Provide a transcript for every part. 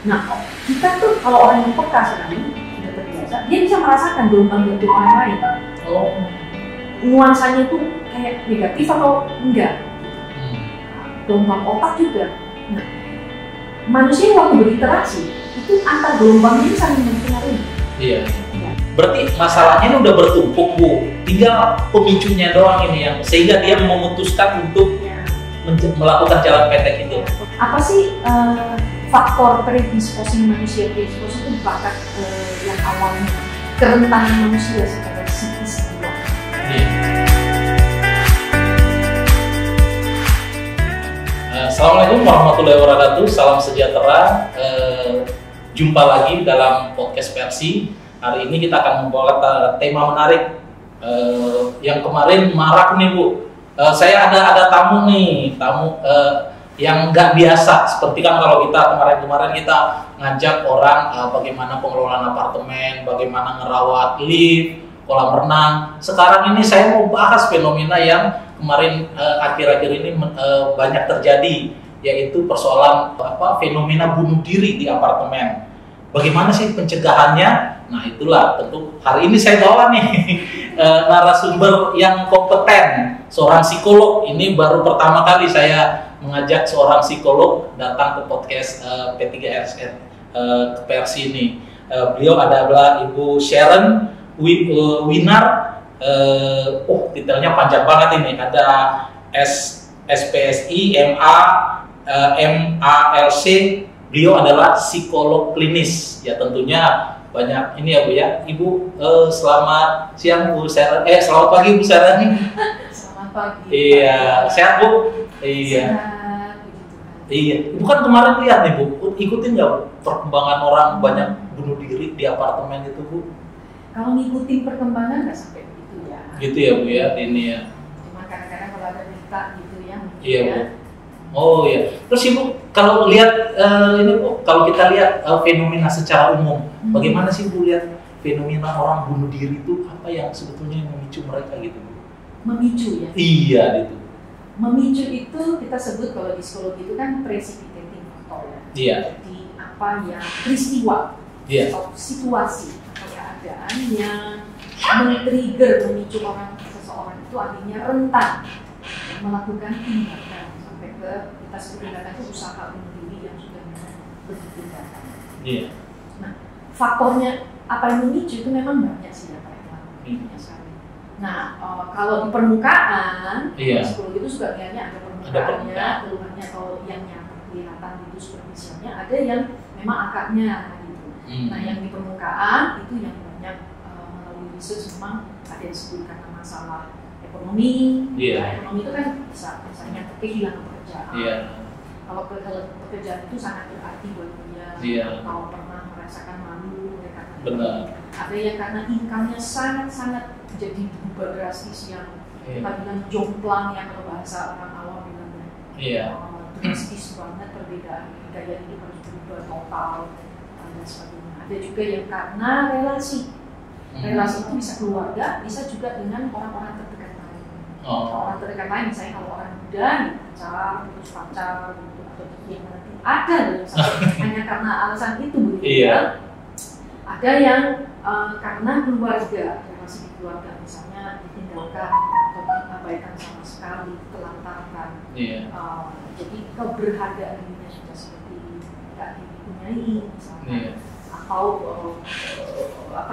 Nah, kita tuh kalau orang yang peka sekarang sudah terbiasa, dia bisa merasakan gelombang jantung orang lain. Oh. Nuansanya tuh kayak negatif atau enggak. Gelombang otak juga. Nah, manusia waktu berinteraksi itu antar gelombangnya saling mempengaruhi. Iya. Berarti masalahnya ini udah bertumpuk, Bu. Tinggal pemicunya doang ini yang sehingga dia memutuskan untuk melakukan jalan pendek itu. Apa sih faktor predisposing manusia? Predisposing itu bakat yang awalnya kerentanan manusia secara psikis jiwa. Assalamualaikum warahmatullahi wabarakatuh. Salam sejahtera. Jumpa lagi dalam podcast Persi. Hari ini kita akan membawa tema menarik yang kemarin marak nih, Bu. Saya ada tamu nih, yang nggak biasa. Seperti kan kalau kita kemarin kita ngajak orang bagaimana pengelolaan apartemen, bagaimana ngerawat lift, kolam renang. Sekarang ini saya mau bahas fenomena yang kemarin akhir-akhir ini banyak terjadi, yaitu persoalan fenomena bunuh diri di apartemen. Bagaimana sih pencegahannya? Nah itulah tentu hari ini saya bawa nih narasumber yang kompeten, seorang psikolog. Ini baru pertama kali saya mengajak seorang psikolog datang ke podcast P3RSN ke Persi ini. Beliau adalah Ibu Sharon Winar. Detailnya panjang banget ini. Ada SPSI, MA, MALC. Beliau adalah psikolog klinis. Ya tentunya banyak ini ya Bu ya. Ibu selamat siang Bu Sharon. Selamat pagi Bu Sharon. Selamat pagi. Iya, sehat Bu? Iya. Sehat, iya. Ibu kan kemarin lihat nih Bu, ikutin nggak Bu perkembangan orang banyak bunuh diri di apartemen itu Bu? Kalau ngikutin perkembangan nggak sampai begitu ya. Gitu ya Bu ya, ini ya. Cuma kadang-kadang kalau ada berita gitu ya. Iya Bu. Oh iya. Terus Ibu kalau lihat ini Bu, kalau kita lihat fenomena secara umum, bagaimana sih Bu lihat fenomena orang bunuh diri itu apa yang sebetulnya memicu mereka gitu Bu? Memicu ya. Iya gitu. Memicu itu kita sebut kalau di psikologi itu kan precipitating factor ya. Iya. Jadi apa yang peristiwa atau situasi atau keadaan yang men-trigger memicu seseorang itu artinya rentan melakukan tindakan sampai ke kita sebut tindakan itu usaha bunuh diri yang sudah bertindakan. Iya. Nah, faktornya apa yang memicu itu memang banyak sih ya Pak Irwan. Nah, kalau di permukaan, psikologi itu juga lihatnya ada permukaannya, keluarnya atau yang nyata kelihatan itu superficialnya, ada yang memang akarnya gitu. Nah, yang di permukaan itu yang banyak melalui research memang ada yang disebut karena masalah ekonomi. Nah, ekonomi itu kan bisa misalnya kehilangan pekerjaan. Kalau kehilangan pekerjaan itu sangat berarti buat dia. Kalau pernah merasakan malu ya karena ada yang karena income-nya sangat-sangat jadi berubah drastis yang kita bilang jomplang yang kalau bahasa orang awam bilangnya drastis banget perbedaan gaya hidup harus berubah total dan sebagainya. Ada juga yang karena relasi itu bisa keluarga, bisa juga dengan orang-orang terdekat lain. Orang terdekat lain misalnya kalau orang muda putus pacar gitu, atau yang nanti ada yang hanya karena alasan itu begitu ya. Ada yang karena keluarga, relasi di keluarga misalnya ditinggalkan atau diabaikan sama sekali, telantarkan. Jadi keberhargaan dirinya sudah seperti tidak dipunyai misalnya, atau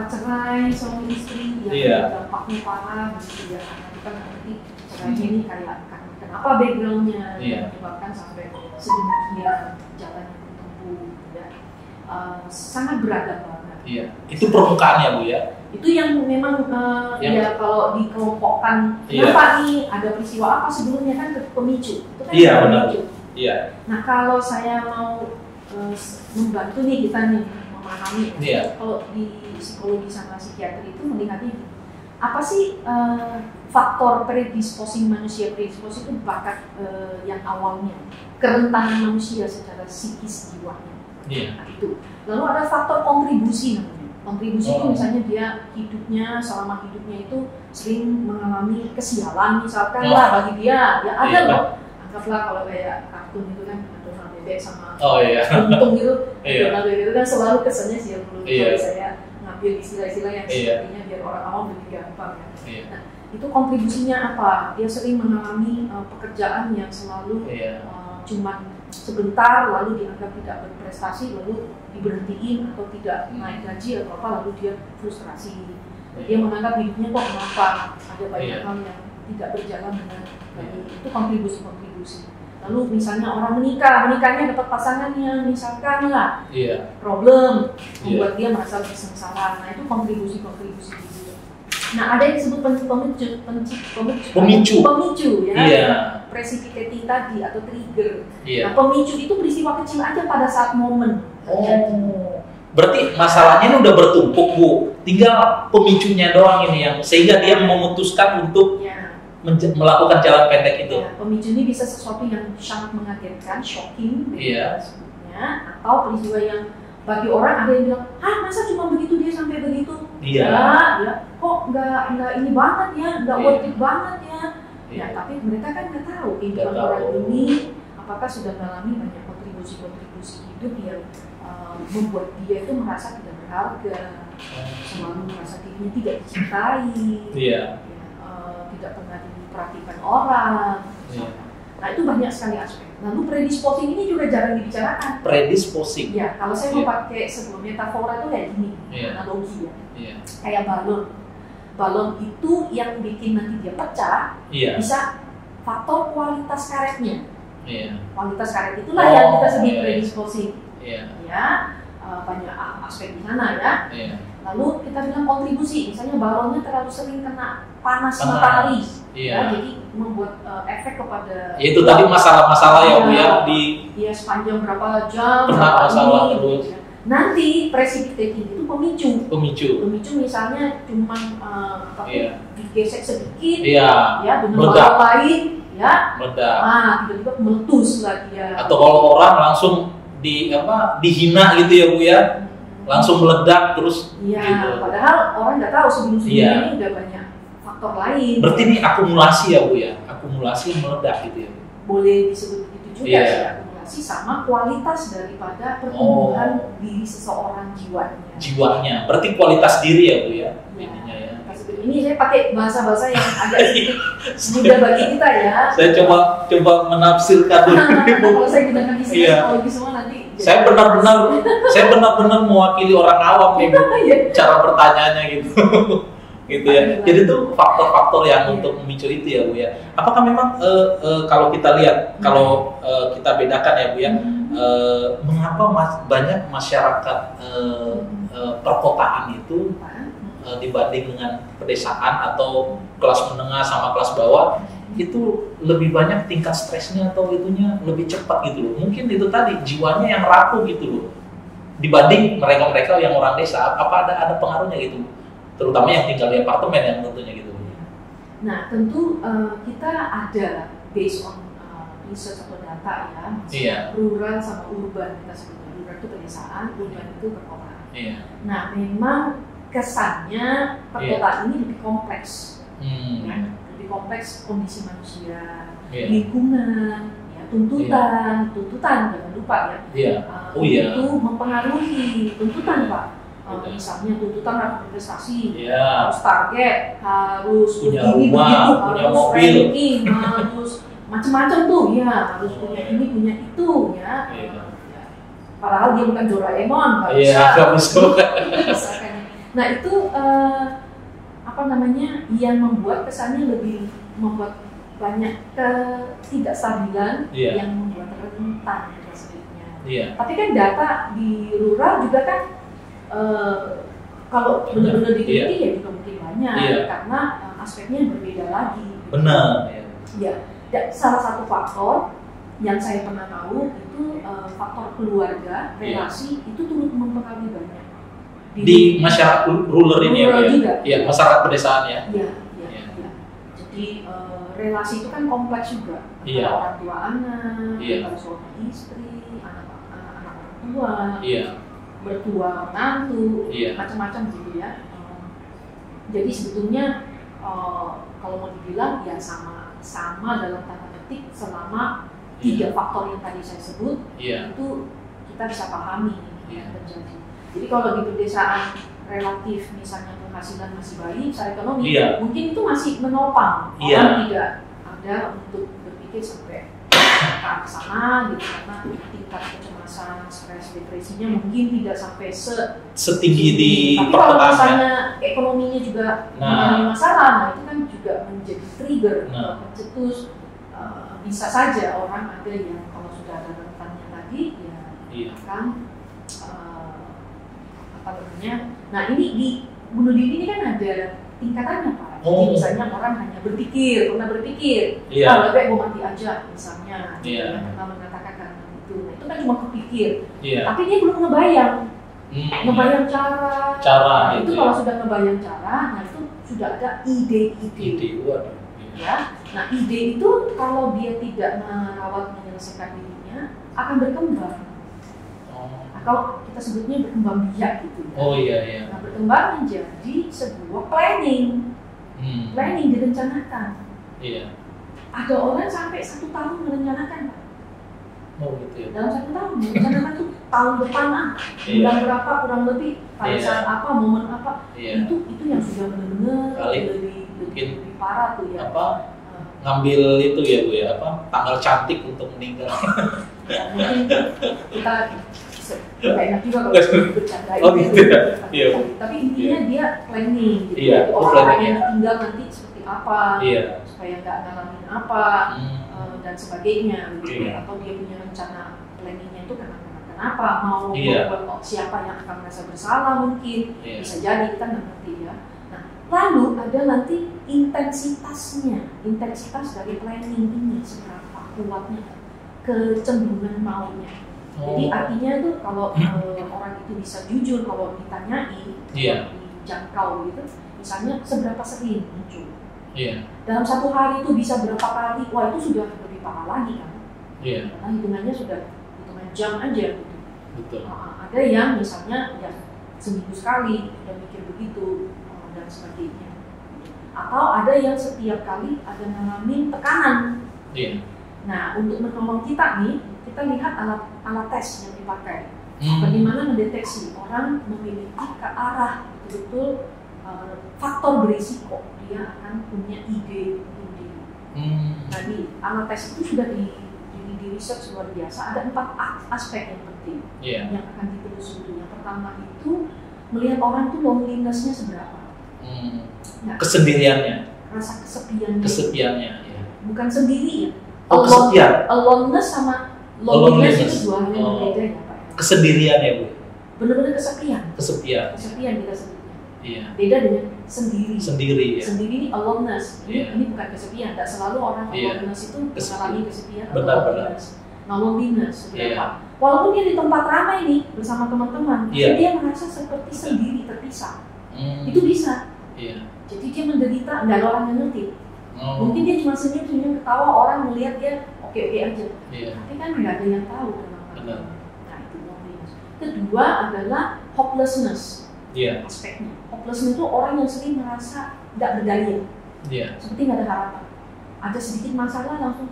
cerai suami istri yang dampaknya parah gitu ya, karena kita nanti cerai ini kayak kenapa backgroundnya menyebabkan sampai sedemikian jalan yang ditempuh ya. Sangat beragam banget. Itu permukaannya Bu ya. Itu yang memang ya kalau dikelompokkan kenapa nih ada peristiwa apa sebelumnya kan pemicu. Itu kan pemicu. Nah kalau saya mau membantu nih kita nih memahami kalau di psikologi sama psikiatri itu melihatnya apa sih faktor predisposing manusia. Predisposing itu bakat yang awalnya kerentanan manusia secara psikis jiwanya. Nah, itu. Lalu ada faktor kontribusi namanya. Kontribusi itu misalnya dia selama hidupnya itu sering mengalami kesialan misalkan lah bagi dia. Ya ada loh. Anggaplah kalau kayak kartun itu kan Donald bebek sama iya. untung gitu. Iya. Donald itu kan selalu kesannya sih yang menurut Iya. saya ngambil istilah-istilah yang Iya. sepertinya biar orang awam lebih gampang ya. Iya. Nah, itu kontribusinya apa? Dia sering mengalami pekerjaan yang selalu Iya. cuman sebentar lalu dianggap tidak berprestasi lalu diberhentiin atau tidak naik gaji atau apa lalu dia frustrasi. Dia menganggap hidupnya kok kenapa ada banyak hal yang tidak berjalan dengan baik. Itu kontribusi. Lalu misalnya orang menikahnya dapat pasangannya misalkan lah problem membuat dia merasa lebih sengsara. Nah itu kontribusi juga. Nah ada yang disebut pemicu ya, precipitating tadi atau trigger. Nah pemicu itu peristiwa kecil aja pada saat momen. Berarti masalahnya ini udah bertumpuk Bu, tinggal pemicunya doang ini yang sehingga dia memutuskan untuk melakukan jalan pendek itu. Pemicu ini bisa sesuatu yang sangat mengagetkan, shocking, sebutnya, atau peristiwa yang bagi orang ada yang bilang, masa cuma begitu dia sampai begitu? Kok nggak ini banget ya, nggak worth it banget ya. Ya tapi mereka kan nggak tahu kehidupan orang ini apakah sudah mengalami banyak kontribusi hidup yang membuat dia itu merasa tidak berharga, selalu merasa dirinya tidak dicintai, tidak pernah diperhatikan orang. Nah itu banyak sekali aspek. Lalu predisposing ini juga jarang dibicarakan. Predisposing. Ya, kalau saya mau pakai sebelum metafora itu kayak gini, analogi ya. Kayak balon. Balon itu yang bikin nanti dia pecah, bisa faktor kualitas karetnya. Kualitas karet itulah yang kita sebut predisposing. Banyak aspek di sana ya. Lalu kita bilang kontribusi, misalnya balonnya terlalu sering kena panas matahari, jadi membuat efek kepada. Itu tadi masalah-masalah ya Bu ya di. Sepanjang berapa jam. Kena masalah terus. Nanti precipitating itu pemicu misalnya cuma digesek sedikit, dengan balon lain, meledak. Tiba-tiba meletus lagi ya. Atau kalau orang langsung dihina gitu ya Bu ya. Langsung meledak terus gitu. Padahal orang nggak tahu sebelum-sebelumnya ini udah banyak faktor lain. Berarti ini akumulasi ya Bu ya, akumulasi yang meledak gitu ya. Boleh disebut begitu juga sih, akumulasi sama kualitas daripada pertumbuhan diri seseorang jiwanya. Berarti kualitas diri ya Bu ya. Ininya ya. Ini saya pakai bahasa-bahasa yang agak sedikit mudah bagi kita ya. Saya coba menafsirkan dulu. Kalau saya gunakan istilah psikologi semua nanti. Saya benar-benar mewakili orang awam nih Bu. Cara bertanyanya gitu. Gitu ya. Jadi itu faktor-faktor yang untuk memicu itu ya Bu ya. Apakah memang kalau kita lihat, kalau kita bedakan ya Bu ya, mengapa banyak masyarakat perkotaan itu dibanding dengan pedesaan atau kelas menengah sama kelas bawah itu lebih banyak tingkat stresnya atau itunya lebih cepat gitu loh. Mungkin itu tadi jiwanya yang rapuh gitu loh dibanding mereka-mereka yang orang desa. Apa ada pengaruhnya gitu, terutama yang tinggal di apartemen yang tentunya gitu. Nah tentu kita ada based on research atau data ya, rural sama urban. Kita sebutnya rural itu pedesaan, urban itu perkotaan. Nah memang kesannya perkotaan ini lebih kompleks, lebih kompleks kondisi manusia, lingkungan, tuntutan jangan lupa ya, itu mempengaruhi tuntutan Pak. Misalnya tuntutan harus berprestasi, harus target, harus punya rumah, punya mobil, harus macam-macam tuh harus punya ini punya itu ya. Padahal dia bukan Doraemon, nggak bisa. Nah itu yang membuat kesannya lebih membuat banyak ketidakstabilan yang membuat rentan sebetulnya. Tapi kan data di rural juga kan kalau benar-benar diteliti ya juga mungkin banyak karena aspeknya berbeda lagi. Benar. Salah satu faktor yang saya pernah tahu itu faktor keluarga, relasi itu turut mempengaruhi banyak. Di masyarakat rural ini ya, masyarakat pedesaan ya. Jadi relasi itu kan kompleks juga, antara orang tua anak, antara suami istri, anak orang tua, mertua menantu, macam-macam gitu ya. Jadi sebetulnya kalau mau dibilang ya sama dalam tanda petik selama tiga faktor yang tadi saya sebut, itu kita bisa pahami yang terjadi. Jadi kalau di pedesaan relatif misalnya penghasilan masih baik, secara ekonomi mungkin itu masih menopang, orang tidak ada untuk berpikir sampai ke sana gitu, karena tingkat kecemasan, stres, depresinya mungkin tidak sampai setinggi di tapi kalau misalnya ekonominya juga mengalami masalah, nah itu kan juga menjadi trigger, pencetus. Bisa saja orang ada yang kalau sudah ada rentannya tadi akan apa namanya. Nah ini bunuh diri ini kan ada tingkatannya Pak. Jadi misalnya orang hanya pernah berpikir, lebih baik gue mati aja misalnya, pernah mengatakan karena itu. Nah itu kan cuma kepikir, tapi dia belum ngebayang cara. Nah, itu kalau sudah ngebayang cara, nah itu sudah ada ide-ide. Ya, nah ide itu kalau dia tidak merawat menyelesaikan dirinya akan berkembang. Kalau kita sebutnya berkembang biak gitu. Nah berkembang menjadi sebuah planning. Planning direncanakan. Ada orang sampai 1 tahun merencanakan, Pak. Gitu ya. Dalam 1 tahun merencanakan tuh tahun depan bulan berapa kurang lebih pada saat apa, momen apa. Itu yang sudah benar-benar lebih parah tuh ya. Ngambil itu ya Bu ya, tanggal cantik untuk meninggal. Mungkin kita nggak enak juga kalau bercanda gitu ya. Tapi intinya dia planning gitu. Orang yang ditinggal nanti seperti apa, supaya nggak ngalamin apa dan sebagainya gitu. Atau dia punya rencana planningnya itu kenapa mau membuat siapa yang akan merasa bersalah mungkin bisa jadi, kita nggak ngerti ya. Lalu ada nanti intensitas dari planning ini seberapa kuatnya, kecenderungan maunya. Jadi artinya tuh kalau orang itu bisa jujur kalau ditanyai, dijangkau gitu, misalnya seberapa sering muncul. Dalam 1 hari itu bisa berapa kali, wah itu sudah lebih parah lagi kan. Karena hitungannya sudah hitungan jam aja gitu. Betul. Ada yang misalnya ya seminggu sekali udah mikir begitu. Dan sebagainya. Atau ada yang setiap kali ada ngalamin tekanan. Nah, untuk menolong kita nih, kita lihat alat tes yang dipakai. Bagaimana mendeteksi orang memiliki ke arah betul-betul faktor berisiko dia akan punya ide bunuh diri. Nah, di alat tes itu sudah di research luar biasa. Ada 4 aspek yang penting yang akan ditelusuri. Yang pertama itu melihat orang itu loneliness-nya seberapa. Kesendiriannya, rasa kesepiannya, bukan sendiri ya. Kesepian. Aloneness sama loneliness itu 2 hal yang berbeda ya Pak. Kesendirian ya Bu. Benar-benar kesepian kita sebutnya. Beda dengan sendiri. Sendiri ini aloneness. Ini bukan kesepian. Tak selalu orang aloneness itu mengalami kesepian atau loneliness. Nah, loneliness seberapa. Walaupun dia di tempat ramai nih bersama teman-teman, tapi dia merasa seperti sendiri, terpisah. Itu bisa. Jadi dia menderita, nggak ada orang yang ngerti. Mungkin dia cuma senyum-senyum ketawa, orang melihat dia oke-oke aja. Tapi kan nggak ada yang tahu kenapa. Nah itu loneliness. Kedua adalah hopelessness. Aspeknya. Hopelessness itu orang yang sering merasa nggak berdaya. Seperti nggak ada harapan. Ada sedikit masalah langsung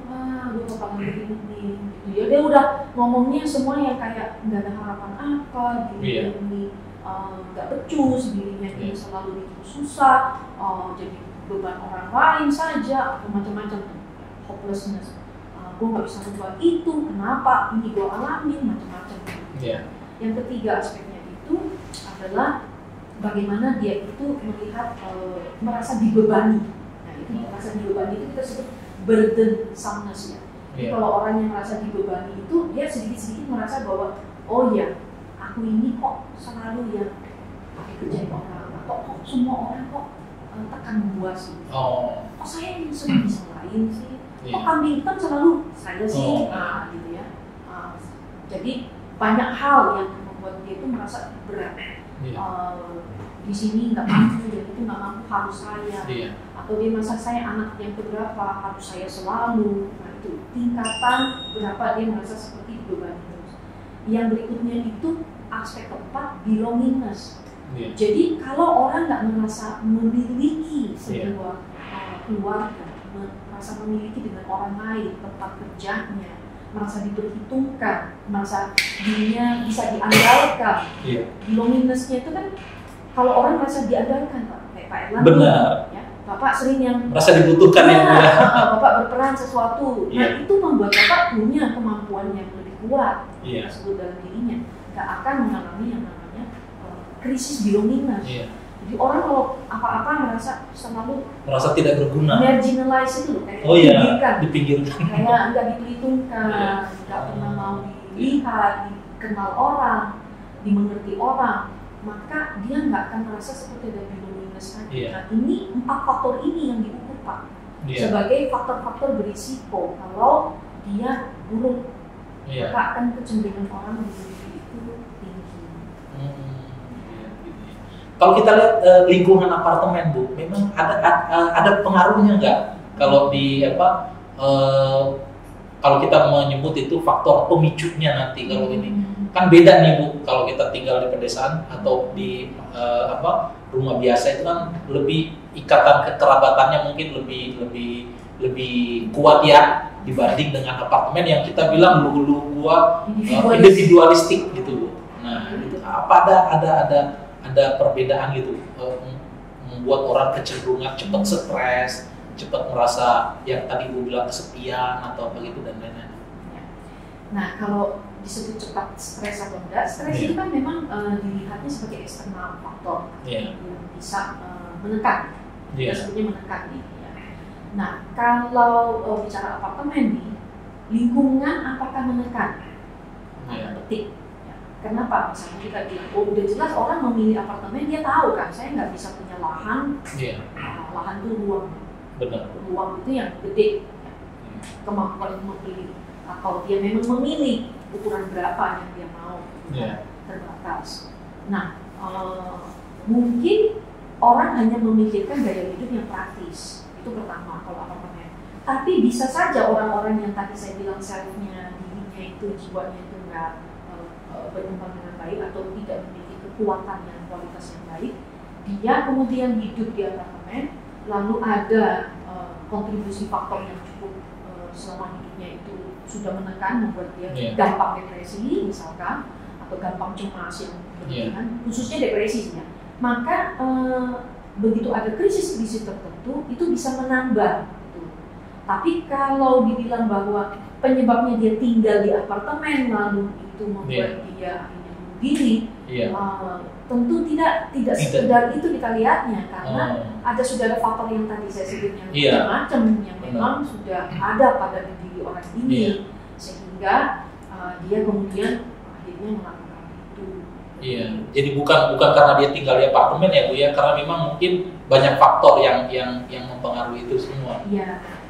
gue bakalan begini gitu. Ya dia udah ngomongnya semua yang kayak nggak ada harapan apa gini. Nggak becus, dirinya dia selalu bikin susah, jadi beban orang lain saja, atau macam-macam. Hopelessness, gue nggak bisa berbuat itu, kenapa ini gue alamin, macam-macam. Yang ketiga aspeknya itu adalah bagaimana dia itu melihat merasa dibebani. Nah itu merasa dibebani itu kita sebut burdensomeness ya. Kalau orang yang merasa dibebani itu dia sedikit-sedikit merasa bahwa oh ya, aku ini kok selalu yang pakai kerjaan orang, atau kok semua orang kok tekan gua sih. Kok saya yang sering disalahin sih? Kok kambing hitam selalu saya sih? Gitu ya. Jadi banyak hal yang membuat dia itu merasa berat. Di sini nggak mampu, dan itu nggak mampu harus saya. Atau dia merasa saya anak yang keberapa harus saya selalu. Nah itu tingkatan berapa dia merasa seperti dibebani terus. Yang berikutnya itu aspek keempat, belongingness. Jadi kalau orang nggak merasa memiliki sebuah keluarga, merasa memiliki dengan orang lain, tempat kerjanya, merasa diperhitungkan, merasa dirinya bisa diandalkan. Belongingness-nya itu kan kalau orang merasa diandalkan, Pak, kayak Pak Erlangga. Benar. Ya, Bapak sering yang merasa dibutuhkan ya. Bapak berperan sesuatu. Nah, itu membuat Bapak punya kemampuan yang lebih kuat tersebut dalam dirinya. Nggak akan mengalami yang namanya krisis belongingness. Jadi orang kalau apa-apa selalu merasa tidak berguna. Marginalize itu loh, kayak dipinggirkan. Kayak nggak diperhitungkan, nggak pernah mau dilihat, dikenal orang, dimengerti orang. Maka dia nggak akan merasa seperti ada belongingness tadi. Nah, ini 4 faktor ini yang diukur, Pak, sebagai faktor-faktor berisiko kalau dia buruk. Maka akan kecenderungan orang menjadi itu tinggi. Kalau kita lihat lingkungan apartemen, Bu, memang ada pengaruhnya nggak? Kalau di kalau kita menyebut itu faktor pemicunya nanti kalau ini kan beda nih, Bu, kalau kita tinggal di pedesaan atau di rumah biasa itu kan lebih ikatan kekerabatannya mungkin lebih kuat ya dibanding dengan apartemen yang kita bilang gua individualistik gitu, Bu. Nah, apa ada perbedaan gitu membuat orang kecenderungan cepat stres, cepat merasa yang tadi Bu bilang kesepian atau apa gitu dan lain-lain. Nah, kalau disebut cepat stres atau enggak, stres itu kan memang dilihatnya sebagai eksternal faktor yang bisa menekan, sebetulnya menekan nih. Nah, kalau bicara apartemen nih, lingkungan apakah menekan? Petik. Kenapa? Misalnya kita bilang, udah jelas orang memilih apartemen, dia tahu kan, saya nggak bisa punya lahan, lahan itu ruang. Benar. Ruang itu yang gede, kemampuan membeli, atau dia memang memilih ukuran berapa yang dia mau, terbatas. Nah, mungkin orang hanya memikirkan gaya hidup yang praktis, itu pertama kalau apartemen. Tapi bisa saja orang-orang yang tadi saya bilang self-nya, dirinya itu, jiwanya itu nggak berkembang dengan baik atau tidak memiliki kekuatan yang kualitas yang baik, dia kemudian hidup di apartemen, lalu ada kontribusi faktor yang cukup selama hidupnya itu sudah menekan, membuat dia gampang depresi misalkan, atau gampang cemas yang berlebihan, khususnya depresi ya. Maka begitu ada krisis-krisis tertentu itu bisa menambah. Tapi kalau dibilang bahwa penyebabnya dia tinggal di apartemen lalu itu membuat dia akhirnya bunuh diri, tentu tidak sekedar itu kita lihatnya, karena sudah ada faktor yang tadi saya sebut yang macam-macam yang memang sudah ada pada diri orang ini, sehingga dia kemudian akhirnya melakukan itu. Jadi bukan karena dia tinggal di apartemen ya, Bu ya, karena memang mungkin banyak faktor yang mempengaruhi itu semua.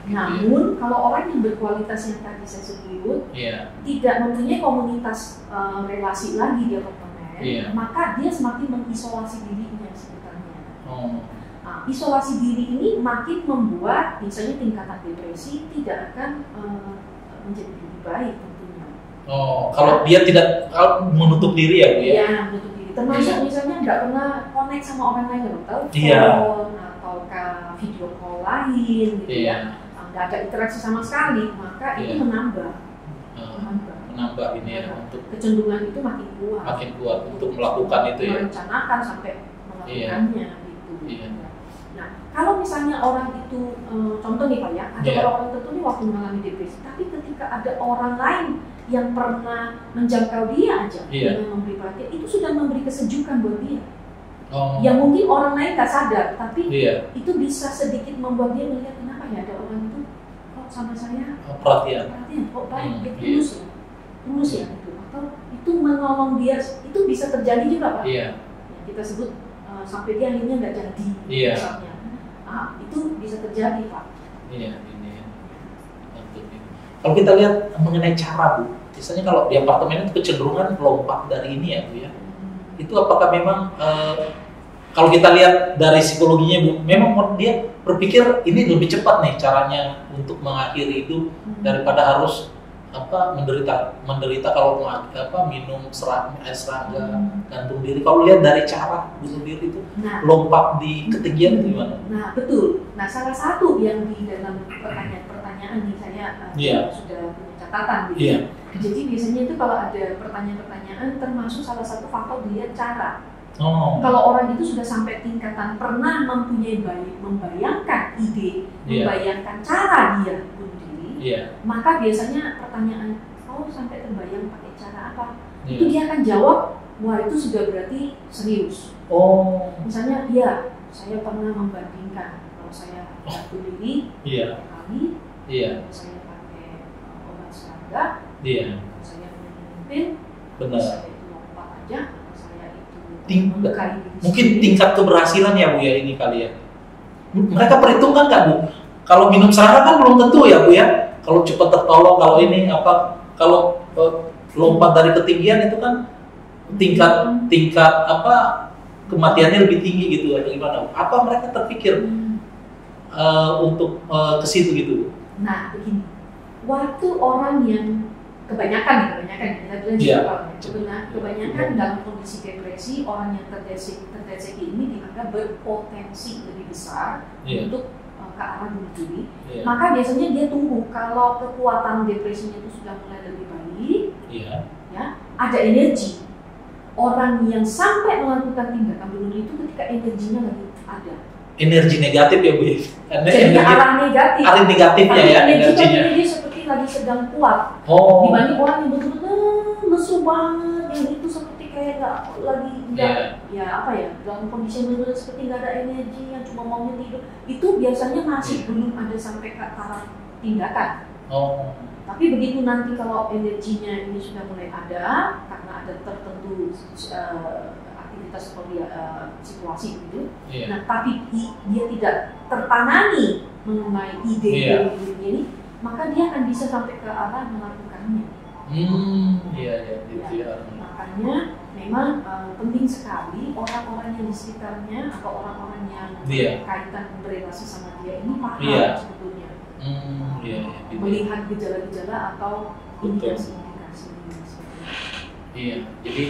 Namun kalau orang yang berkualitas yang tadi saya sebut tidak mempunyai komunitas relasi lagi di apartemen, maka dia semakin mengisolasi dirinya sebenarnya. Isolasi diri ini makin membuat misalnya tingkatan depresi tidak akan menjadi lebih baik tentunya. Kalau dia tidak menutup diri ya, Bu ya? Menutup diri. Termasuk misalnya nggak pernah connect sama orang lain, telepon ataukah video call lain gitu ya. Nggak ada interaksi sama sekali, maka itu menambah ini ya, untuk kecenderungan itu makin kuat untuk melakukan itu ya, merencanakan sampai melakukannya gitu. Nah, kalau misalnya orang itu contoh nih Pak ya, ada orang tertentu waktu mengalami depresi, tapi ketika ada orang lain yang pernah menjangkau dia aja dengan memberi perhatian, itu sudah memberi kesejukan buat dia. Yang mungkin orang lain nggak sadar, tapi itu bisa sedikit membuat dia melihat kenapa ya ada orang itu kok sama saya perhatian, kok baik, tulus ya gitu, atau itu menolong dia, itu bisa terjadi juga Pak. Kita sebut sampai dia akhirnya nggak jadi, misalnya, itu bisa terjadi Pak. Kalau kita lihat mengenai cara, Bu, misalnya kalau di apartemen itu kecenderungan lompat dari ini ya, Bu ya. Itu apakah memang kalau kita lihat dari psikologinya, Bu, memang dia berpikir ini lebih cepat nih caranya untuk mengakhiri hidup daripada harus menderita kalau minum air serangga, gantung diri. Kalau lihat dari cara bunuh diri itu lompat di ketinggian itu gimana? Nah, betul. Nah, salah satu yang di dalam pertanyaan nih saya sudah punya catatan gitu. Iya. Jadi biasanya itu kalau ada pertanyaan-pertanyaan termasuk salah satu faktor dilihat cara. Kalau orang itu sudah sampai tingkatan pernah mempunyai membayangkan ide, membayangkan cara dia bunuh diri, maka biasanya pertanyaan, sampai terbayang pakai cara apa? Itu dia akan jawab, wah itu sudah berarti serius. Misalnya, saya pernah membandingkan kalau saya bunuh diri kali, saya pakai obat serangga, saya memimpin, saya itu lompat aja. Mungkin tingkat keberhasilan ya Bu ya ini kali ya. Mereka perhitungkan nggak Bu? Kalau minum serangga kan belum tentu ya Bu ya. Kalau cepat tertolong, kalau ini kalau lompat dari ketinggian itu kan tingkat kematiannya lebih tinggi gitu atau gimana? Apa mereka terpikir untuk ke situ gitu? Nah begini, waktu orang yang kebanyakan kita bilang kebanyakan dalam kondisi depresi, orang yang terdeteksi ini dianggap berpotensi lebih besar untuk ke arah bunuh diri. Maka biasanya dia tunggu kalau kekuatan depresinya itu sudah mulai lebih baik, ada energi. Orang yang sampai melakukan tindakan bunuh diri itu ketika energinya lagi ada. Energi negatif ya Bu? Jadi arah negatif. Arah negatifnya ya energinya. Dia seperti lagi sedang kuat. Dibanding orang yang betul-betul lesu banget, yang itu seperti kayak dalam kondisi yang betul-betul seperti nggak ada energi, yang cuma maunya tidur. Itu biasanya masih belum ada sampai ke taraf tindakan. Tapi begitu nanti kalau energinya ini sudah mulai ada, karena ada tertentu aktivitas seperti situasi gitu. Nah, tapi dia tidak tertanami mengenai ide dari dirinya ini, maka dia akan bisa sampai ke arah melakukannya. Makanya memang penting sekali orang-orang yang di sekitarnya atau orang-orang yang berkaitan berrelasi sama dia ini paham sebetulnya. Melihat gejala-gejala atau indikasi-indikasi. Jadi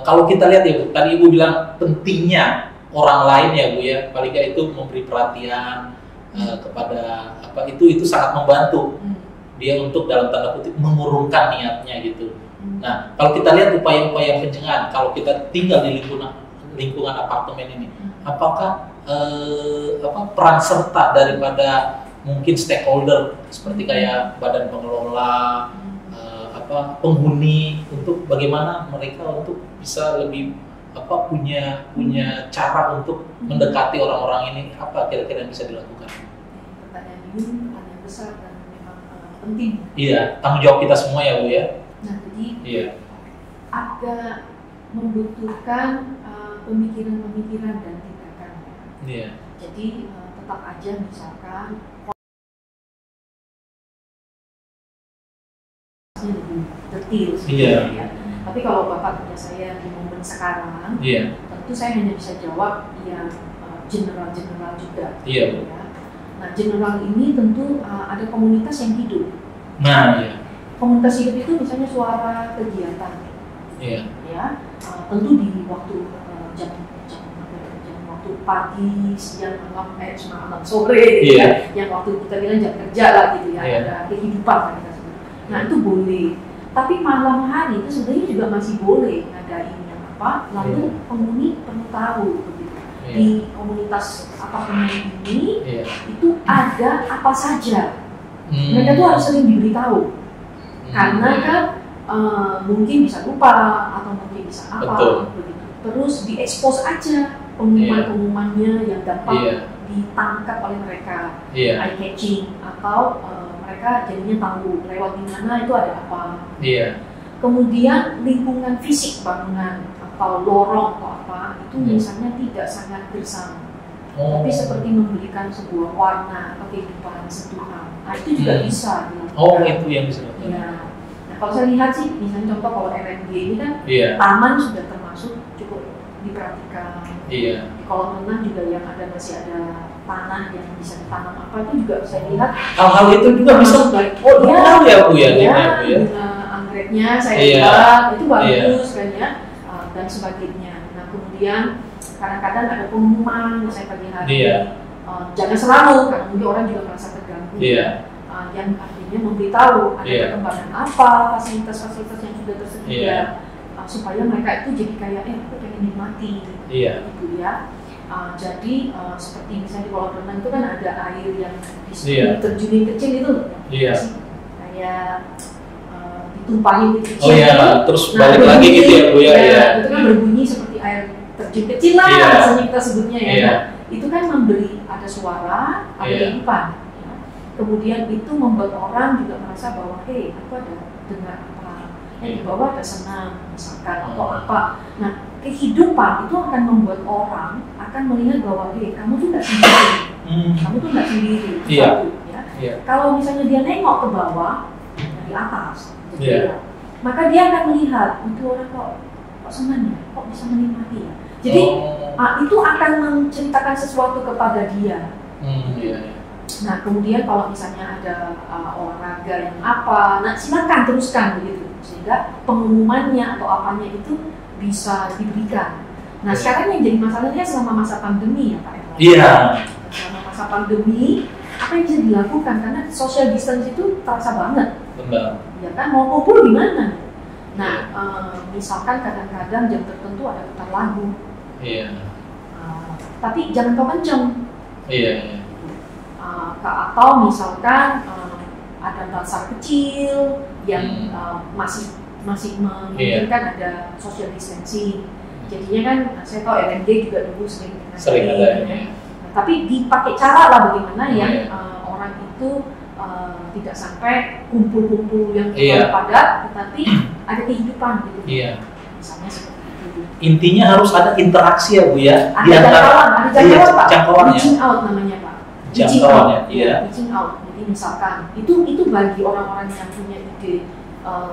kalau kita lihat ya Bu, tadi Ibu bilang pentingnya orang lain ya Bu ya, paling nggak itu memberi perhatian kepada itu sangat membantu dia untuk dalam tanda kutip mengurungkan niatnya gitu. Nah kalau kita lihat upaya-upaya pencegahan, kalau kita tinggal di lingkungan apartemen ini, apakah peran serta daripada mungkin stakeholder seperti kayak badan pengelola, penghuni, untuk bagaimana mereka untuk bisa lebih punya cara untuk mendekati orang-orang ini, apa kira-kira yang bisa dilakukan? Pertanyaan ini pertanyaan besar dan memang penting. Tanggung jawab kita semua ya Bu ya. Nah jadi agak membutuhkan pemikiran-pemikiran dan tindakan. Jadi tetap aja misalkan lebih detail ya. Tapi kalau Bapak tanya saya di momen sekarang, tentu saya hanya bisa jawab yang general juga. Nah, general ini tentu ada komunitas yang hidup. Komunitas hidup itu misalnya suara kegiatan. Tentu di waktu jam waktu pagi, siang, malam, sore, yang waktu kita bilang jam kerja lah gitu ya, ada kehidupan kan kita sebut. Nah itu boleh. Tapi malam hari itu sebenarnya juga masih boleh ngadain yang lalu penghuni perlu tahu begitu. Di komunitas apartemen ini itu ada apa saja. Mereka tuh harus sering diberitahu. Karena kan mungkin bisa lupa atau mungkin bisa begitu. Terus diekspos aja pengumuman-pengumumannya yang gampang ditangkap oleh mereka, eye catching, atau mereka jadinya tahu lewat di mana itu ada apa. Kemudian lingkungan fisik bangunan atau lorong atau apa itu misalnya tidak sangat gersang, tapi seperti memberikan sebuah warna atau kehidupan sentuhan. Nah itu juga bisa dilakukan. Itu yang bisa dilakukan. Nah kalau saya lihat sih, misalnya contoh kalau RMG ini kan taman sudah termasuk cukup diperhatikan. Di kolam renang juga yang masih ada tanah yang bisa ditanam apa itu juga saya lihat. Hal-hal itu juga bisa baik. Ya Bu ya. Anggreknya saya lihat itu bagus kan ya, dan sebagainya. Nah kemudian kadang-kadang ada pengumuman saya pagi hari. Jangan selalu, karena mungkin orang juga merasa terganggu. yang artinya memberitahu ada perkembangan apa, fasilitas-fasilitas yang sudah tersedia, supaya mereka itu jadi kayak aku pengen nikmati, gitu ya. Jadi seperti misalnya di kolam renang itu kan ada air yang terjunin kecil itu, kayak ditumpahin gitu kecil, terus balik lagi gitu ya Bu ya. Itu kan berbunyi seperti air terjun kecil lah, rasanya kita sebutnya ya. Itu kan memberi ada suara, ada kehidupan. Kemudian itu membuat orang juga merasa bahwa aku ada dengar apa, di bawah ada senang misalkan atau apa. Nah, kehidupan itu akan membuat orang akan melihat bahwa kamu tuh nggak sendiri, kamu tuh nggak sendiri. Kalau misalnya dia nengok ke bawah dari atas, maka dia akan melihat itu orang kok senang ya, kok bisa menikmati ya. Jadi itu akan menceritakan sesuatu kepada dia. Nah, kemudian kalau misalnya ada olahraga yang apa, nah silakan teruskan begitu, sehingga pengumumannya atau apanya itu bisa diberikan. Nah, sekarang yang jadi masalahnya selama masa pandemi ya Pak Erwan. Selama masa pandemi, apa yang bisa dilakukan? Karena social distance itu terasa banget. Benar. Ya kan, mau kumpul di mana? Nah, misalkan kadang-kadang jam tertentu ada putar lagu. Tapi jangan kau kenceng. Atau misalkan ada bazar kecil yang masih memungkinkan ada social distancing. Jadinya kan saya tahu RMJ juga dulu sering ada. Nah, tapi dipakai cara lah bagaimana yang orang itu tidak sampai kumpul-kumpul yang padat, tetapi ada kehidupan gitu. Misalnya seperti itu. Intinya harus ada interaksi ya Bu ya. Ada jangkauan Pak. Jangkauan Reaching out namanya Pak. Reaching out. Jadi misalkan itu bagi orang-orang yang punya ide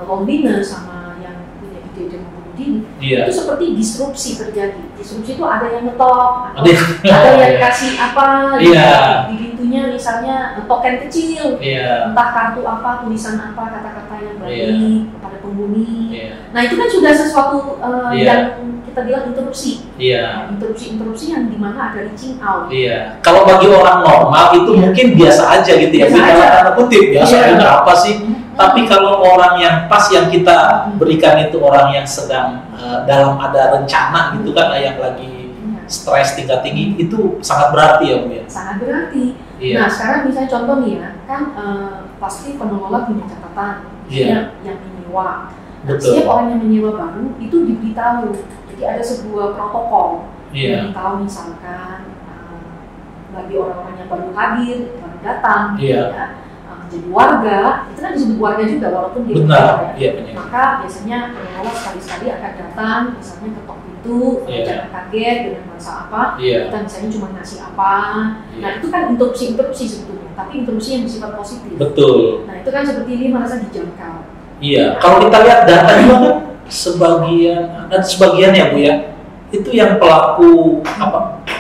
loneliness sama yang punya ide dan membunuh diri, itu seperti disrupsi terjadi. Disrupsi itu ada yang ngetok, ada yang kasih apa, di pintunya misalnya token kecil, entah kartu apa, tulisan apa, kata-kata yang baik kepada penghuni. Nah itu kan sudah sesuatu yang kita bilang interupsi. Interupsi yang dimana ada reaching out. Kalau bagi orang normal itu mungkin biasa aja gitu ya. Tanda kutip biasa aja apa sih? Tapi kalau orang yang pas yang kita berikan itu orang yang sedang dalam ada rencana gitu kan, yang lagi stres tingkat tinggi, itu sangat berarti ya Bu ya. Sangat berarti. Nah sekarang misalnya contoh nih ya, kan pasti pengelola punya catatan yang menyewa. Nah, setiap orang yang menyewa baru itu diberitahu. Jadi ada sebuah protokol yang tahu misalkan bagi orang-orang yang baru hadir, baru datang, jadi warga, itu kan disebut warga juga walaupun dia benar, maka biasanya pengelola sekali-sekali akan datang, misalnya ketok pintu, jangan kaget dengan merasa apa, kita misalnya cuma ngasih apa. Nah itu kan interupsi sebetulnya, tapi interupsi yang bersifat positif. Betul. Nah itu kan seperti ini merasa dijangkau. Kalau kita lihat data juga kan sebagian ya Bu ya, itu yang pelaku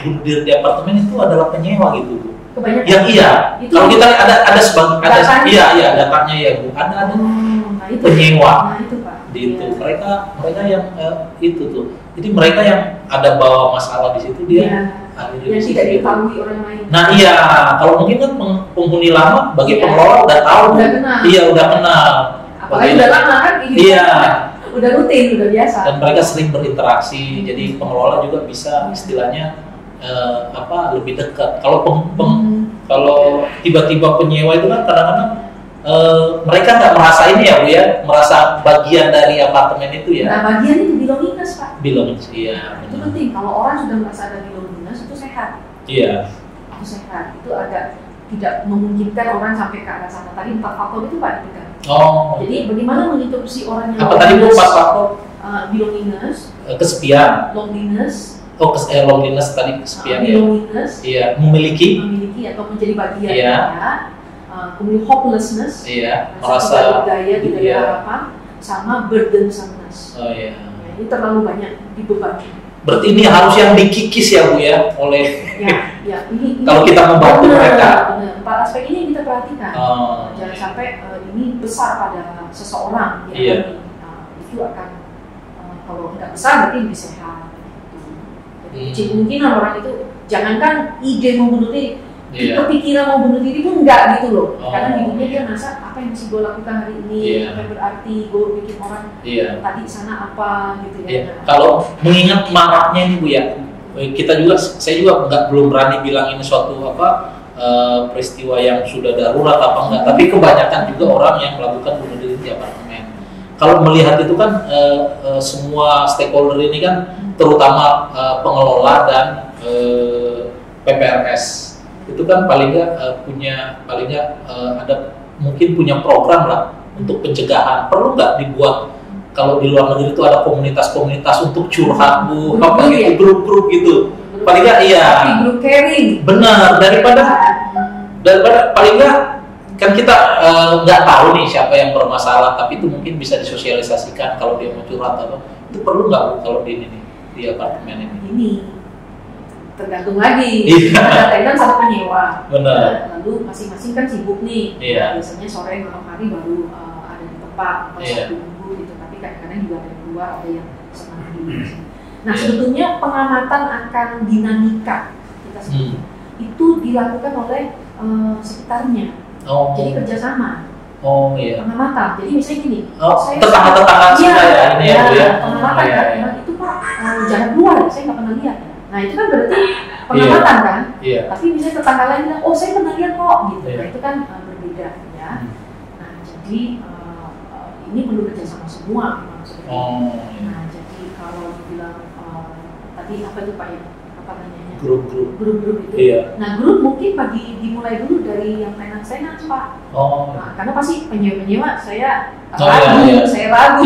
bunuh diri di apartemen itu adalah penyewa gitu Bu. Kebanyakan. Itu kalau kita ada sebagian datanya ya Bu, ada itu, penyewa. Itu Pak. Mereka yang itu tuh. Jadi mereka yang ada bawa masalah di situ dia yang tidak diketahui orang lain. Nah kalau mungkin kan penghuni lama bagi pengelola udah tahu. Udah kenal. Apalagi udah lama kan udah rutin, udah biasa. Dan mereka sering berinteraksi, jadi pengelola juga bisa istilahnya lebih dekat. Kalau kalau tiba-tiba penyewa itu kan kadang-kadang mereka nggak merasa ini ya Bu ya, merasa bagian dari apartemen itu ya. Nah bagian itu belongingness Pak. Belongingness, Itu penting. Kalau orang sudah merasa ada belongingness itu sehat. Itu sehat. Itu agak tidak memungkinkan orang sampai ke arah sana. Tadi 4 faktor itu Pak dipegang. Jadi bagaimana menginterupsi orang yang apa tadi Bu 4 faktor? Belongingness, kesepian, loneliness. Loneliness tadi kesepian loneliness, memiliki atau menjadi bagian kemudian hopelessness, merasa berdaya tidak ada harapan, sama burdensomeness. Ini terlalu banyak dibebani. Berarti ini harus yang dikikis ya Bu ya oleh ini kalau kita membantu mereka. Benar. 4 aspek ini yang kita perhatikan. Jangan sampai ini besar pada seseorang itu akan kalau tidak besar berarti lebih sehat. Jadi kemungkinan orang itu jangankan ide membunuh diri, kepikiran mau bunuh diri pun enggak gitu loh. Karena hidupnya dia merasa apa yang mesti gue lakukan hari ini, apa yang berarti gue bikin orang tadi sana apa gitu ya. Kalau mengingat maraknya ini Bu ya, saya juga belum berani bilang ini suatu peristiwa yang sudah darurat apa enggak, tapi kebanyakan juga orang yang melakukan bunuh diri di apartemen. Kalau melihat itu kan semua stakeholder ini kan terutama pengelola dan PPRS itu kan paling nggak ada mungkin punya program lah untuk pencegahan. Perlu nggak dibuat kalau di luar negeri itu ada komunitas-komunitas untuk curhat Bu, grup-grup gitu. Paling nggak grup caring. Benar, daripada paling nggak kan kita nggak tahu nih siapa yang bermasalah, tapi itu mungkin bisa disosialisasikan kalau dia mau curhat atau itu perlu nggak Bu kalau di apartemen ini? Ini tergantung lagi. Ada tenan sama penyewa. Benar. Lalu masing-masing kan sibuk nih. Biasanya sore malam hari baru ada di tempat atau satu minggu gitu. Tapi kadang-kadang juga ada yang keluar, ada yang senang di sini. Nah sebetulnya pengamatan akan dinamika kita sendiri itu dilakukan oleh sekitarnya. Jadi kerjasama. Pengamatan. Jadi misalnya gini. Tetangga-tetangga ini ya Bu ya. Pengamatan kan. Itu Pak jangan keluar ya. Saya nggak pernah lihat. Nah itu kan berarti pengamatan kan. Tapi misalnya tetangga lain bilang, oh saya pernah lihat kok gitu. Nah itu kan berbeda ya. Nah jadi ini perlu kerjasama semua memang sebenarnya. Nah jadi kalau dibilang tadi apa itu Pak ya? Apa namanya? Grup-grup itu. Nah grup mungkin dimulai dulu dari yang tenan-tenan Pak. Nah, karena pasti penyewa saya ragu.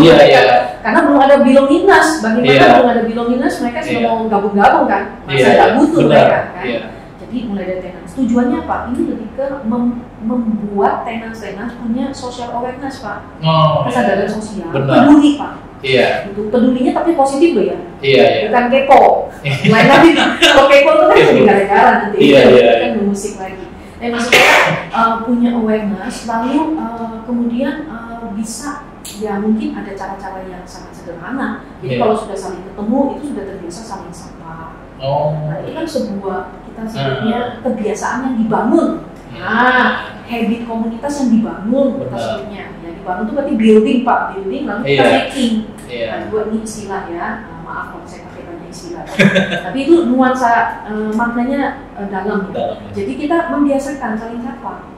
Karena belum ada Bilonginas. Bagaimana belum ada Bilonginas mereka sudah mau gabung-gabung kan? Masa nggak butuh mereka kan? Jadi mulai dari tenan. Tujuannya apa? Ini lebih ke membuat tenan-tenan punya social awareness Pak. Kesadaran sosial. Peduli Pak. Pedulinya tapi positif loh ya. Bukan kepo. Lain lagi kalau kepo itu kan jadi gara-gara nanti. Kan musik lagi. Maksudnya punya awareness lalu kemudian bisa ya mungkin ada cara-cara yang sangat sederhana. Jadi kalau sudah saling ketemu itu sudah terbiasa saling sapa. Nah itu kan sebuah kita sebutnya kebiasaan yang dibangun. Habit komunitas yang dibangun kita sebutnya. Dibangun itu berarti building Pak, building lalu kita making. Nah, dua ini istilah ya. Maaf kalau saya pakai banyak istilah. Tapi itu nuansa maknanya dalam ya. Jadi kita membiasakan saling sapa.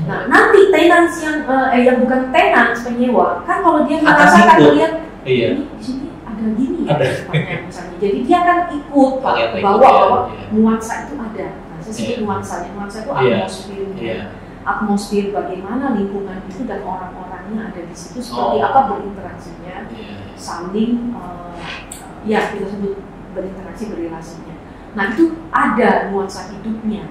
Nah nanti tenants yang bukan tenants penyewa kan kalau dia merasakan melihat ini di sini ada gini ya misalnya. Jadi dia akan ikut Pak, bawa nuansa itu ada. Nah, saya sebut nuansanya. Nuansa itu atmosfernya. Atmosfer bagaimana lingkungan itu dan orang-orangnya ada di situ seperti apa berinteraksinya, saling kita sebut berinteraksi berrelasinya. Nah itu ada nuansa hidupnya.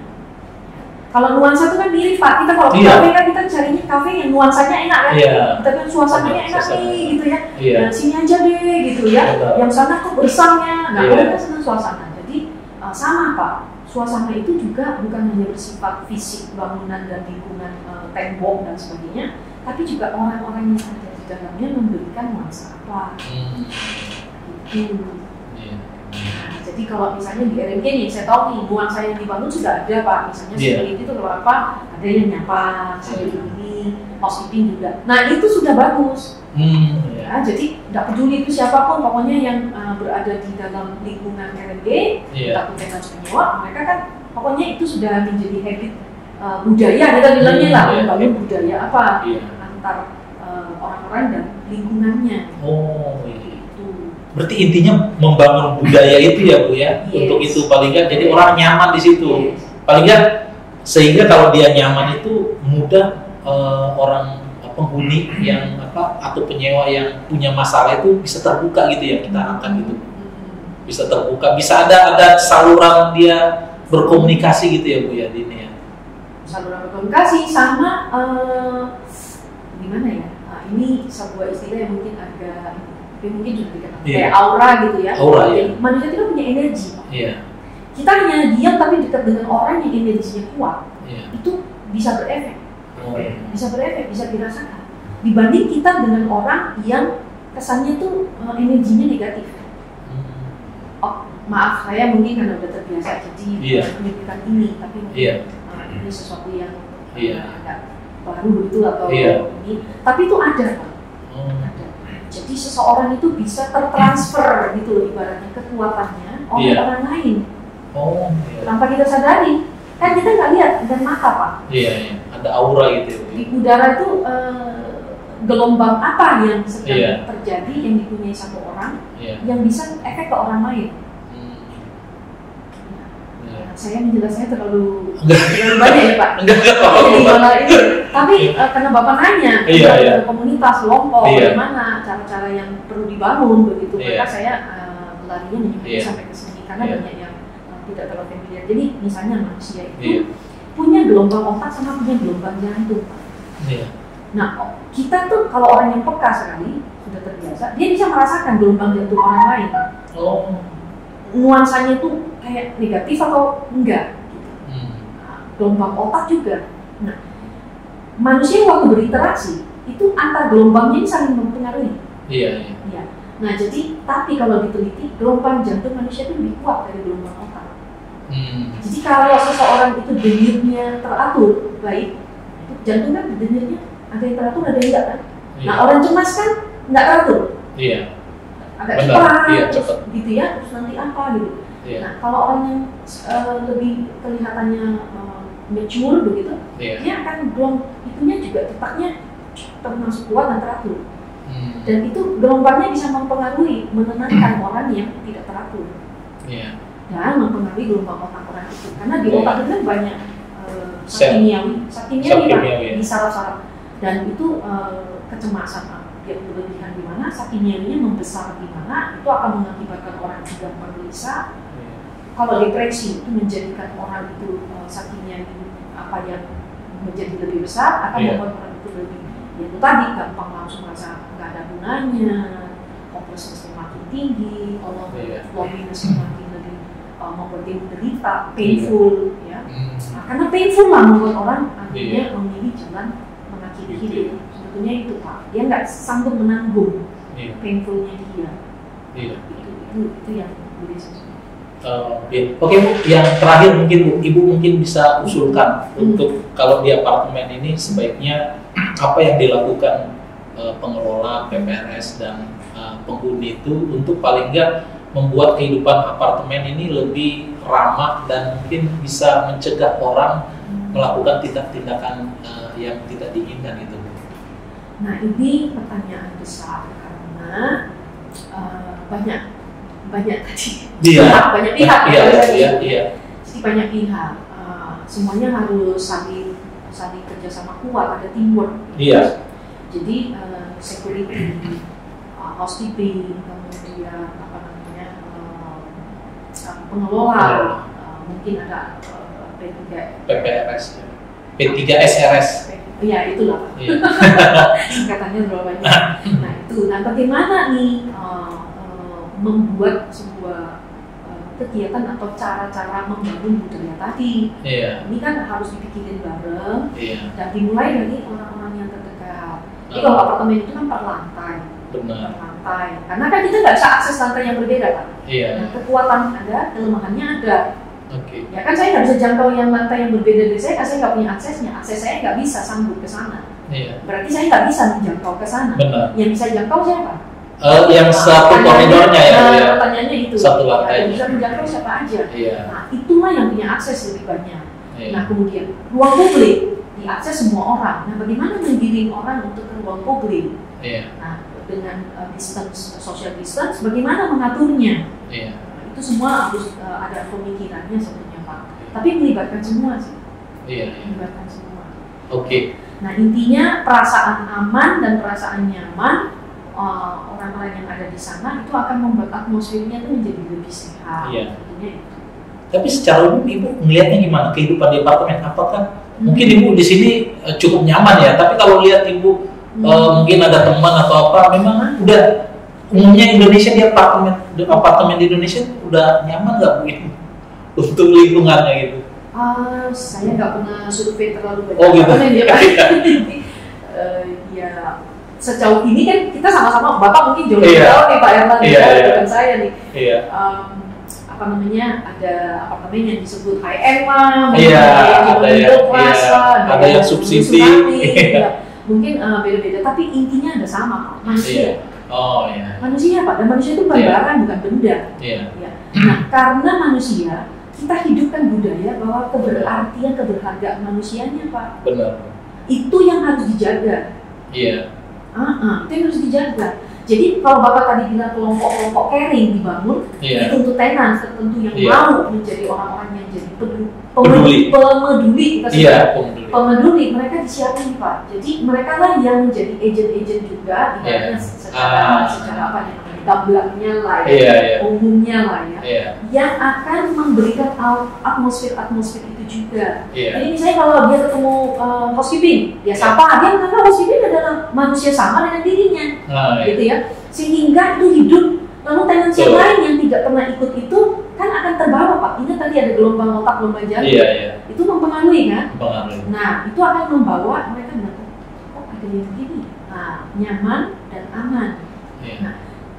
Kalau nuansa itu kan mirip Pak, kita kalau ke kafe kan kita carinya kafe yang nuansanya enak kan, kita kan suasananya enak nih gitu ya. Nah, sini aja deh gitu ya. Yang sana kok bersamnya, nah mereka senang suasana. Jadi sama Pak. Suasana itu juga bukan hanya bersifat fisik, bangunan dan lingkungan, tembok dan sebagainya, tapi juga orang-orang yang ada di dalamnya memberikan nuansa apa. Itu. Nah, jadi kalau misalnya di RMG nih, saya tahu nih nuansa yang dibangun sudah ada Pak. Misalnya security itu kalau apa, ada yang nyapa, sambil ini, housekeeping juga. Nah itu sudah bagus. Jadi tidak peduli itu siapapun, pokoknya yang berada di dalam lingkungan RMG, takut dengan penyewa, mereka kan pokoknya itu sudah menjadi habit budaya kita bilangnya lah, membangun budaya apa antar orang-orang dan lingkungannya. Berarti intinya membangun budaya itu ya Bu ya, untuk itu paling nggak jadi orang nyaman di situ, paling nggak sehingga kalau dia nyaman itu mudah orang penghuni yang atau penyewa yang punya masalah itu bisa terbuka gitu ya, kita harapkan gitu, bisa terbuka, bisa ada saluran dia berkomunikasi gitu ya Bu ya di ini ya. Saluran berkomunikasi sama gimana ya? Ini sebuah istilah yang mungkin agak mungkin juga dikenal kayak aura gitu ya. Manusia itu kan punya energi. Kita hanya diam tapi dekat dengan orang yang energinya kuat, itu bisa berefek. Bisa dirasakan. Dibanding kita dengan orang yang kesannya tuh energinya negatif. Maaf saya mungkin karena udah terbiasa jadi menyebutkan ini, tapi ini sesuatu yang agak baru itu atau ini, tapi itu ada Pak. Ada. Jadi seseorang itu bisa tertransfer gitu loh ibaratnya kekuatannya oleh orang lain. Tanpa kita sadari, kan kita nggak lihat dengan mata Pak. Ada aura gitu. Di udara itu gelombang apa yang sedang terjadi yang dipunyai satu orang yang bisa efek ke orang lain. Saya menjelaskannya terlalu banyak ya Pak. Tapi karena Bapak nanya komunitas, kelompok, bagaimana cara-cara yang perlu dibangun begitu, maka saya larinya menyebutnya sampai ke sini karena banyak yang tidak terlalu familiar. Jadi misalnya manusia itu punya gelombang otak sama punya gelombang jantung Pak. Nah kita tuh kalau orang yang peka sekali sudah terbiasa, dia bisa merasakan gelombang jantung orang lain. Nuansanya itu kayak negatif atau enggak gitu. Gelombang otak juga. Nah, manusia waktu berinteraksi itu antar gelombangnya ini saling mempengaruhi. Iya. Nah, jadi tapi kalau diteliti gelombang jantung manusia itu lebih kuat dari gelombang otak. Jadi kalau seseorang itu denyutnya teratur baik, itu jantung kan denyutnya ada yang teratur ada yang enggak kan. Nah, orang cemas kan enggak teratur. Agak cepat gitu ya, terus nanti apa gitu. Nah, kalau orang yang lebih kelihatannya mature begitu, dia akan itunya juga detaknya termasuk kuat dan teratur. Dan itu gelombangnya bisa mempengaruhi, menenangkan orang yang tidak teratur. Dan mempengaruhi gelombang otak orang itu. Karena di otak itu banyak zat kimiawi di saraf-saraf. Dan itu kecemasan yang berlebihan di mana, zat kimiawinya membesar di mana, itu akan mengakibatkan orang yang gampang gelisah. Kalau depresi itu menjadikan orang itu zat kimiawi apa yang menjadi lebih besar akan membuat orang itu lebih itu tadi gampang langsung merasa nggak ada gunanya, kompresi semakin tinggi, kalau loneliness semakin lebih membuat dia menderita, painful ya. Nah, karena painful lah membuat orang akhirnya memilih jalan mengakhiri hidup. Sebetulnya itu Pak, dia nggak sanggup menanggung painfulnya dia. Itu yang berisiko. Oke Bu, yang terakhir mungkin Ibu mungkin bisa usulkan untuk kalau di apartemen ini sebaiknya apa yang dilakukan pengelola PPRS dan penghuni itu untuk paling nggak membuat kehidupan apartemen ini lebih ramah dan mungkin bisa mencegah orang melakukan tindak-tindakan yang tidak diinginkan itu Bu. Nah ini pertanyaan besar karena banyak tadi banyak pihak jadi banyak pihak semuanya harus saling kerjasama kuat, ada teamwork jadi security, housekeeping, kemudian pengelola, mungkin ada PPRS, P3SRS. Ya itulah singkatannya berapa banyak. Nah bagaimana nih membuat sebuah kegiatan atau cara-cara membangun budaya tadi. Ini kan harus dipikirin bareng dan dimulai dari orang-orang yang terdekat. Jadi kalau apartemen itu kan per lantai. Benar. Per lantai. Karena kan kita nggak bisa akses lantai yang berbeda kan. Nah, kekuatan ada, kelemahannya ada. Ya kan saya nggak bisa jangkau yang lantai yang berbeda dari saya nggak punya aksesnya. Akses saya nggak bisa sambung ke sana. Berarti saya nggak bisa menjangkau ke sana. Yang bisa jangkau siapa? Yang satu koridornya pertanyaannya itu satu lantai bisa menjangkau siapa aja. Nah itulah yang punya akses lebih banyak. Nah kemudian ruang publik diakses semua orang. Nah bagaimana menggiring orang untuk ke ruang publik? Nah dengan social distance bagaimana mengaturnya? Nah, itu semua harus ada pemikirannya sebenarnya Pak. Tapi melibatkan semua sih. Melibatkan semua. Nah intinya perasaan aman dan perasaan nyaman orang-orang yang ada di sana itu akan membuat atmosfernya itu menjadi lebih sehat. Tapi secara umum Ibu melihatnya gimana kehidupan di apartemen? Apakah mungkin Ibu di sini cukup nyaman ya? Tapi kalau lihat Ibu mungkin ada teman atau apa, memang udah umumnya Indonesia di apartemen di Indonesia udah nyaman nggak Bu untuk lingkungannya gitu? Saya nggak pernah survei terlalu banyak. Gitu. Ya. Sejauh ini kan kita sama-sama Bapak mungkin jauh lebih tahu nih Pak Herman bukan saya nih. apa namanya, ada apartemen yang disebut high end lah, ada yang subsidi, mungkin beda-beda, tapi intinya ada sama, manusia. Oh iya. Manusia Pak, dan manusia itu bukan barang, bukan benda. Nah, karena manusia, kita hidupkan budaya bahwa keberartian, keberhargaan manusianya Pak. Benar. Itu yang harus dijaga. Iya. Itu yang harus dijaga. Jadi kalau Bapak tadi bilang kelompok-kelompok caring dibangun, itu untuk tenan tertentu yang mau menjadi orang-orang yang jadi pemeduli, pemeduli, mereka disiapin Pak. Jadi mereka lah yang menjadi agent-agent juga, secara apa ya, tabelaknya lah ya, umumnya lah ya, yang akan memberikan atmosfer itu juga. Jadi misalnya kalau dia ketemu housekeeping, dia sapa, dia menganggap housekeeping adalah manusia sama dengan dirinya, gitu ya, sehingga itu hidup. Lalu tenansi lain yang tidak pernah ikut itu kan akan terbawa Pak. Ingat tadi ada gelombang otak, gelombang jantung, itu mempengaruhi kan? Nah itu akan membawa mereka bilang, oh ada yang begini, nyaman dan aman.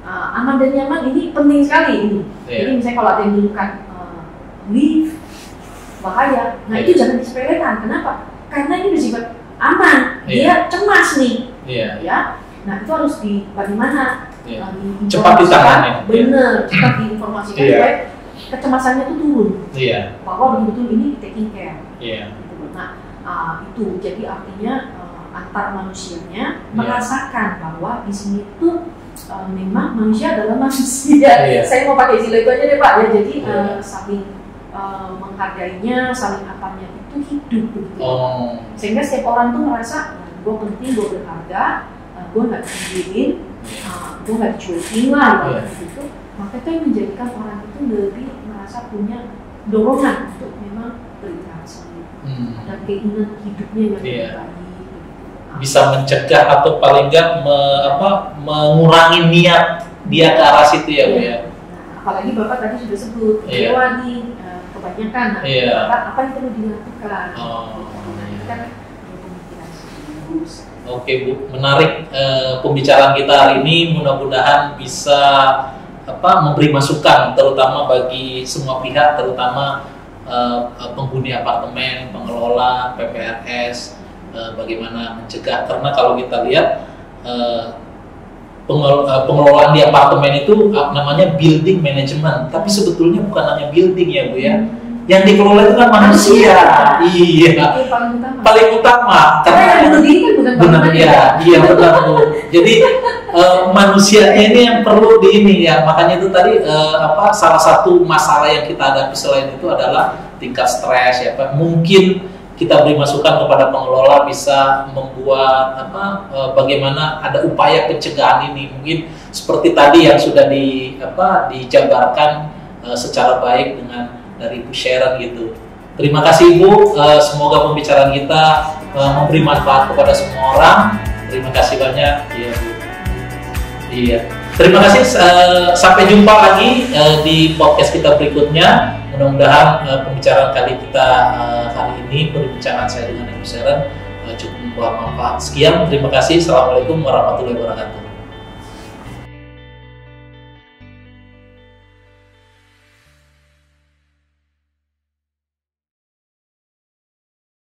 Nah, aman dan nyaman ini penting sekali ini. Jadi misalnya kalau ada yang menemukan lift bahaya, nah itu jangan disepelekan. Kenapa? Karena ini bersifat aman, dia cemas nih, ya. Nah itu harus bagaimana cepat ditangani. Bener, cepat diinformasikan supaya kecemasannya itu turun. Bahwa betul-betul ini taking care. Nah itu jadi artinya antar manusianya merasakan bahwa di sini tuh memang manusia adalah manusia. Saya mau pakai istilah itu aja deh Pak ya. Jadi saling menghargainya, saling apanya itu hidup begitu. Sehingga setiap orang tuh merasa gue penting, gue berharga, gue nggak dicuekin, gue nggak dicuekin lah gitu. Maka itu yang menjadikan orang itu lebih merasa punya dorongan untuk memang berinteraksi dan keinginan hidupnya yang lebih baik. Bisa mencegah atau paling enggak mengurangi niat dia ke arah situ ya Bu ya. Nah, apalagi Bapak tadi sudah sebut dewa nih kebanyakan apa yang perlu dilakukan. Oke Bu, menarik pembicaraan kita hari ini. Mudah-mudahan bisa memberi masukan terutama bagi semua pihak, terutama penghuni apartemen, pengelola, PPRS, bagaimana mencegah. Karena kalau kita lihat pengelolaan di apartemen itu namanya building management, tapi sebetulnya bukan hanya building ya Bu ya. Yang dikelola itu kan manusia. Paling utama. Karena yang bunuh diri kan bukan manusia. Iya benar Bu. Jadi manusianya ini yang perlu makanya itu tadi salah satu masalah yang kita hadapi selain itu adalah tingkat stres ya Pak. Mungkin kita beri masukan kepada pengelola bisa membuat bagaimana ada upaya pencegahan ini, mungkin seperti tadi yang sudah dijabarkan secara baik dengan dari Ibu Sharon gitu. Terima kasih Bu, semoga pembicaraan kita memberi manfaat kepada semua orang. Terima kasih banyak. Iya Bu. Iya. Terima kasih. Sampai jumpa lagi di podcast kita berikutnya. Mudah-mudahan pembicaraan kali kita hari ini, perbincangan saya dengan Ibu Sharon cukup membawa manfaat. Sekian, terima kasih. Assalamualaikum warahmatullahi wabarakatuh.